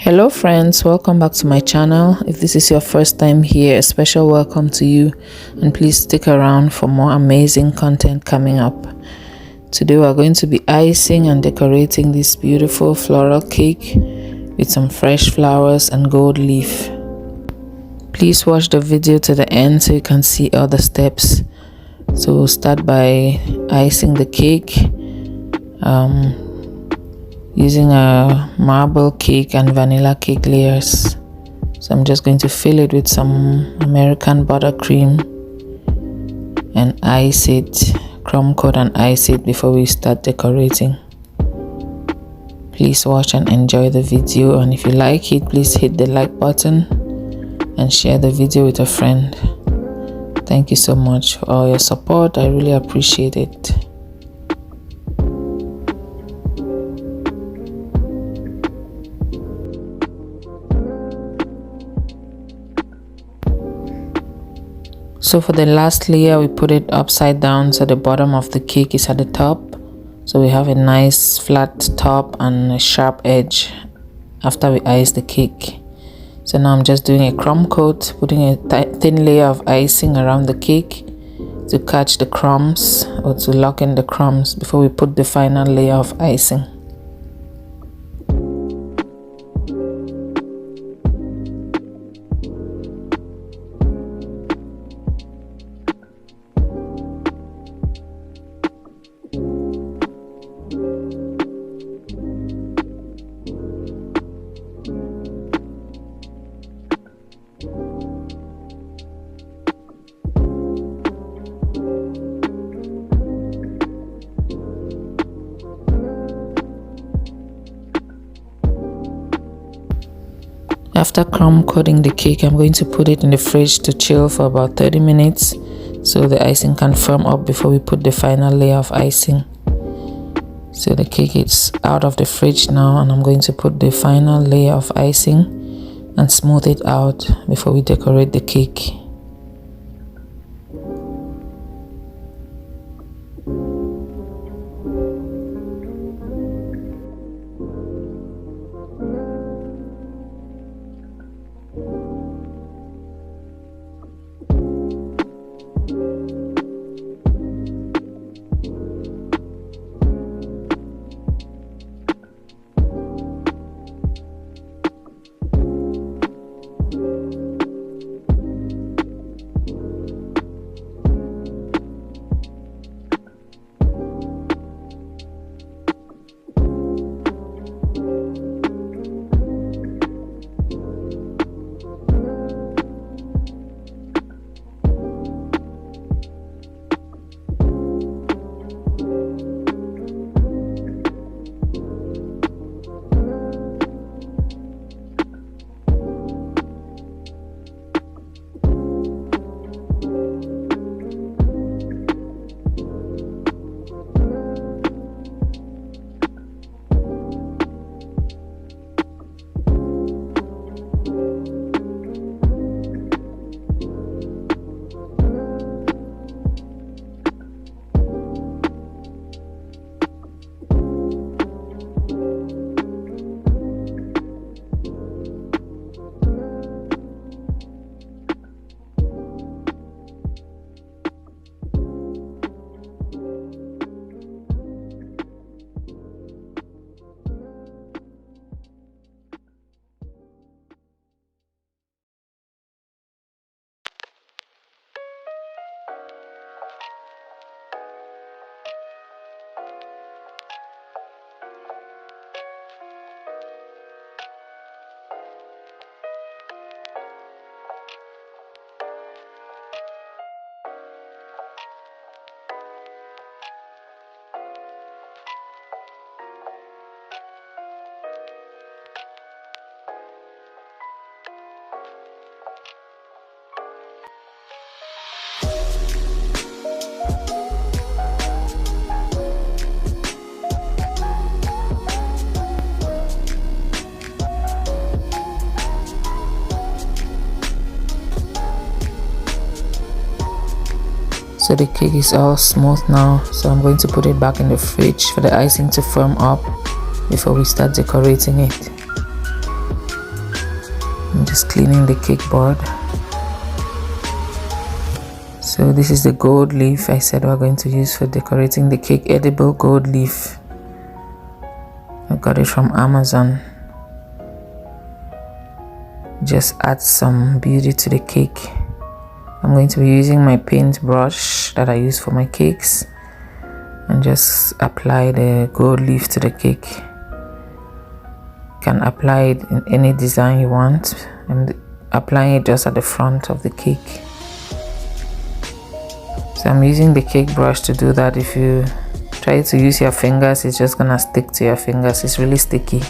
Hello friends, welcome back to my channel. If this is your first time here, a special welcome to you, and please stick around for more amazing content coming up. Today we're going to be icing and decorating this beautiful floral cake with some fresh flowers and gold leaf. Please watch the video to the end so you can see all the steps. So we'll start by icing the cake using a marble cake and vanilla cake layers. So I'm just going to fill it with some American buttercream and ice it, crumb coat and ice it before we start decorating. Please watch and enjoy the video, and if you like it, please hit the like button and share the video with a friend. Thank you so much for all your support. I really appreciate it. So for the last layer, we put it upside down so the bottom of the cake is at the top. So we have a nice flat top and a sharp edge after we ice the cake. So now I'm just doing a crumb coat, putting a thin layer of icing around the cake to catch the crumbs or to lock in the crumbs before we put the final layer of icing. After crumb coating the cake, I'm going to put it in the fridge to chill for about 30 minutes so the icing can firm up before we put the final layer of icing. So the cake is out of the fridge now, and I'm going to put the final layer of icing and smooth it out before we decorate the cake. So the cake is all smooth now, so I'm going to put it back in the fridge for the icing to firm up before we start decorating it. I'm just cleaning the cake board. So this is the gold leaf I said we're going to use for decorating the cake. Edible gold leaf. I got it from Amazon. Just add some beauty to the cake. I'm going to be using my paintbrush that I use for my cakes and just apply the gold leaf to the cake. You can apply it in any design you want. I'm applying it just at the front of the cake. So I'm using the cake brush to do that. If you try to use your fingers, it's just gonna stick to your fingers. It's really sticky.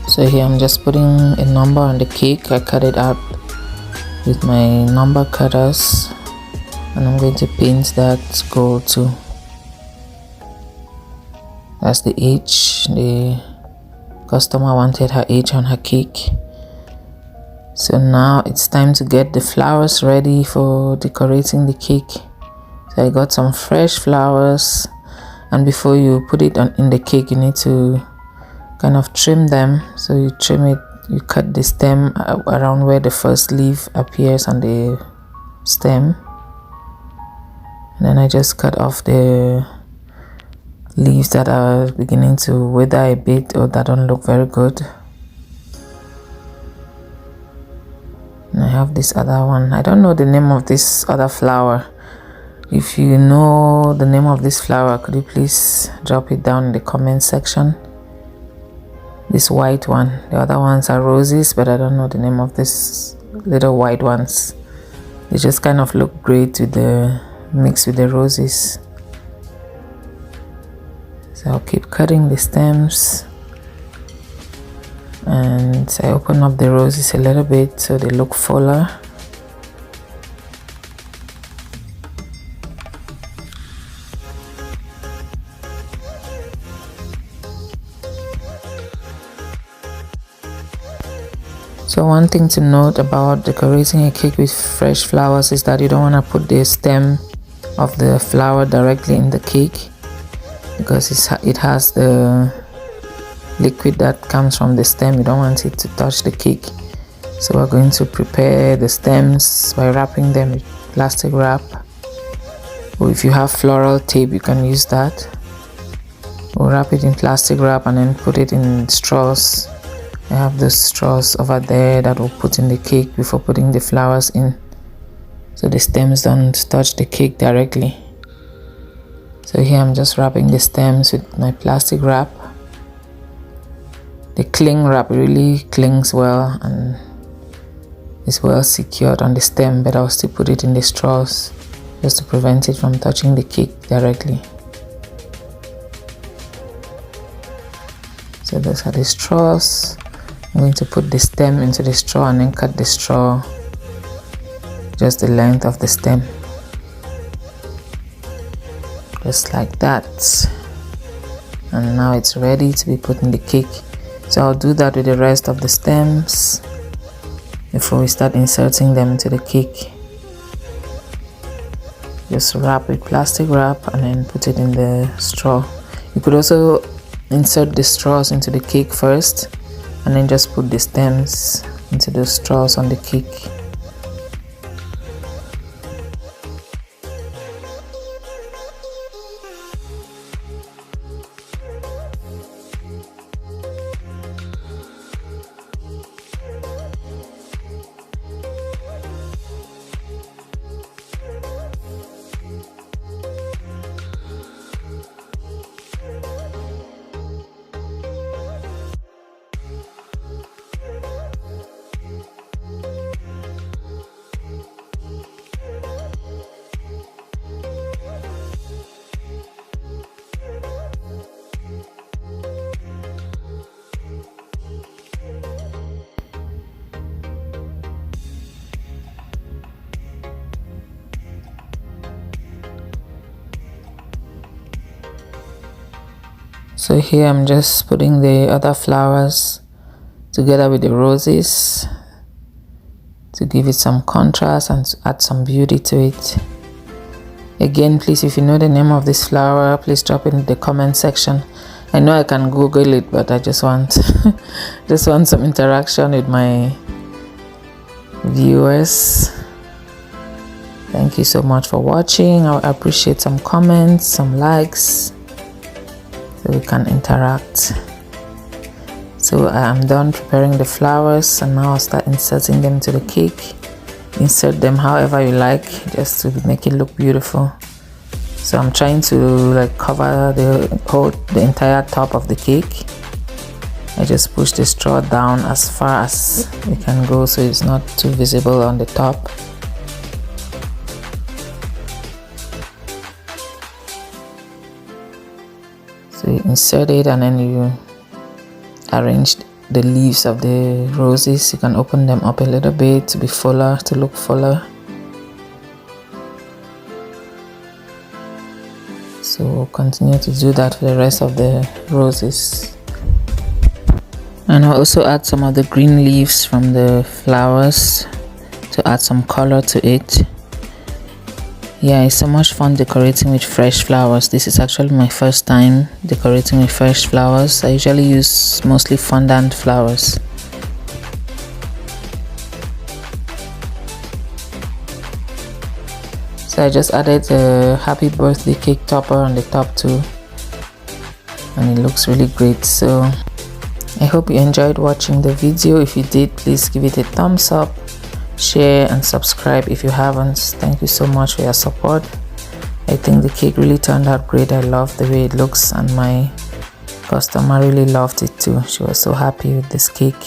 So here I'm just putting a number on the cake. I cut it out with my number cutters and I'm going to paint that gold too. That's the H. The customer wanted her H on her cake. So now it's time to get the flowers ready for decorating the cake. So I got some fresh flowers, and before you put it in the cake, you need to kind of trim them. So you trim it, you cut the stem around where the first leaf appears on the stem, and then I just cut off the leaves that are beginning to wither a bit or that don't look very good. And I have this other one. I don't know the name of this other flower. If you know the name of this flower, could you please drop it down in the comment section? This white one. The other ones are roses, but I don't know the name of this little white ones. They just kind of look great with the mix with the roses. So I'll keep cutting the stems, and I open up the roses a little bit so they look fuller. So one thing to note about decorating a cake with fresh flowers is that you don't want to put the stem of the flower directly in the cake, because it has the liquid that comes from the stem. You don't want it to touch the cake. So we're going to prepare the stems by wrapping them with plastic wrap, or if you have floral tape you can use that. We'll wrap it in plastic wrap and then put it in straws. I have the straws over there that we'll put in the cake before putting the flowers in, so the stems don't touch the cake directly. So here I'm just wrapping the stems with my plastic wrap. The cling wrap really clings well and is well secured on the stem, but I'll still put it in the straws just to prevent it from touching the cake directly. So those are the straws. I'm going to put the stem into the straw and then cut the straw just the length of the stem, just like that. And now it's ready to be put in the cake. So I'll do that with the rest of the stems before we start inserting them into the cake. Just wrap with plastic wrap and then put it in the straw. You could also insert the straws into the cake first and then just put the stems into the straws on the cake. So here I'm just putting the other flowers together with the roses to give it some contrast and to add some beauty to it. Again, please, if you know the name of this flower, please drop it in the comment section. I know I can Google it, but I just want some interaction with my viewers. Thank you so much for watching. I appreciate some comments, some likes, so we can interact. So I am done preparing the flowers, and now I'll start inserting them to the cake. Insert them however you like, just to make it look beautiful. So I'm trying to like cover the entire top of the cake. I just push the straw down as far as it can go so it's not too visible on the top. So you insert it and then you arrange the leaves of the roses. You can open them up a little bit to be fuller, to look fuller. So we'll continue to do that for the rest of the roses. And I'll also add some of the green leaves from the flowers to add some color to it. Yeah, it's so much fun decorating with fresh flowers. This is actually my first time decorating with fresh flowers. I usually use mostly fondant flowers. So I just added a happy birthday cake topper on the top too, and it looks really great. So I hope you enjoyed watching the video. If you did, please give it a thumbs up, share and subscribe if you haven't. Thank you so much for your support. I think the cake really turned out great. I love the way it looks, and my customer really loved it too. She was so happy with this cake.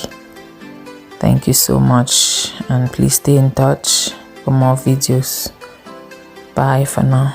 Thank you so much, and please stay in touch for more videos. Bye for now.